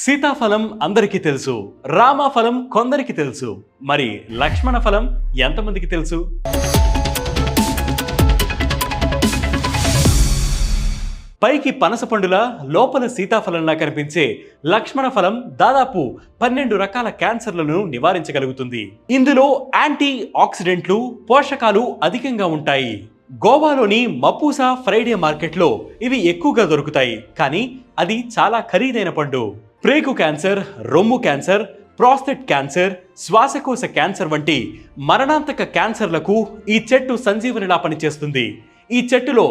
సీతాఫలం అందరికీ తెలుసు, రామఫలం కొందరికి తెలుసు. మరి లక్ష్మణ ఫలం ఎంతమందికి తెలుసు? పైకి పనసపండులా లోపల సీతాఫలంలా కనిపించే లక్ష్మణ ఫలం దాదాపు 12 రకాల క్యాన్సర్లను నివారించగలుగుతుంది. ఇందులో యాంటీ ఆక్సిడెంట్లు, పోషకాలు అధికంగా ఉంటాయి. గోవాలోని మపూసా ఫ్రైడే మార్కెట్లో ఇవి ఎక్కువగా దొరుకుతాయి, కానీ అది చాలా ఖరీదైన పండు. ప్రేగు క్యాన్సర్, రొమ్ము క్యాన్సర్, ప్రాస్టేట్ క్యాన్సర్, శ్వాసకోశ క్యాన్సర్ వంటి మరణాంతక క్యాన్సర్లకు ఈ చెట్టు సంజీవనిలా పనిచేస్తుంది. ఈ చెట్టులో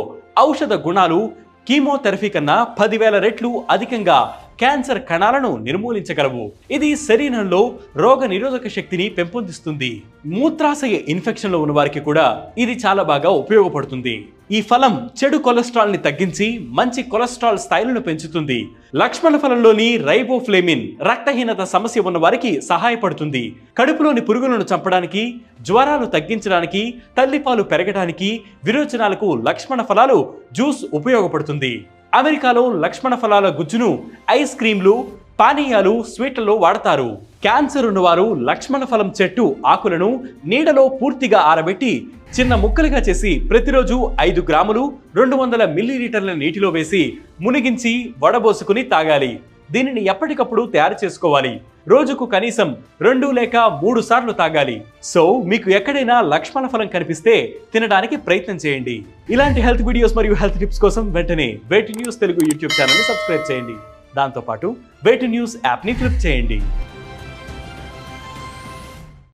ఔషధ గుణాలు కీమోథెరపీ కన్నా 10,000 రెట్లు అధికంగా క్యాన్సర్ కణాలను నిర్మూలించగలవు. ఇది శరీరంలో రోగ నిరోధక శక్తిని పెంపొందిస్తుంది. మూత్రాశయ ఇన్ఫెక్షన్లో ఉన్న వారికి కూడా ఇది చాలా బాగా ఉపయోగపడుతుంది. ఈ ఫలం చెడు కొలెస్ట్రాల్ ని తగ్గించి మంచి కొలెస్ట్రాల్ స్థాయిలను పెంచుతుంది. లక్ష్మణ ఫలంలోని రైబోఫ్లేమిన్ రక్తహీనత సమస్య ఉన్న వారికి సహాయపడుతుంది. కడుపులోని పురుగులను చంపడానికి, జ్వరాలు తగ్గించడానికి, తల్లిపాలు పెరగడానికి, విరోచనాలకు లక్ష్మణ ఫలాలు జ్యూస్ ఉపయోగపడుతుంది. అమెరికాలో లక్ష్మణ ఫలాల గుజ్జును ఐస్ క్రీంలు, పానీయాలు, స్వీట్లలో వాడతారు. క్యాన్సర్ ఉన్నవారు లక్ష్మణ ఫలం చెట్టు ఆకులను నీడలో పూర్తిగా ఆరబెట్టి చిన్న ముక్కలుగా చేసి ప్రతిరోజు 5 గ్రాములు 200 మిల్లీలీటర్ల నీటిలో వేసి మునిగించి వడబోసుకుని తాగాలి. దీనిని ఎప్పటికప్పుడు తయారు చేసుకోవాలి. రోజుకు కనీసం 2 లేక 3 సార్లు తాగాలి. సో మీకు ఎక్కడైనా లక్ష్మణ ఫలం కనిపిస్తే తినడానికి ప్రయత్నం చేయండి. ఇలాంటి హెల్త్ వీడియోస్ మరియు హెల్త్ టిప్స్ కోసం వెంటనే వేటి న్యూస్ తెలుగు యూట్యూబ్ ఛానల్ని సబ్స్క్రైబ్ చేయండి. దాంతోపాటు వేటి న్యూస్ యాప్ని క్లిక్ చేయండి.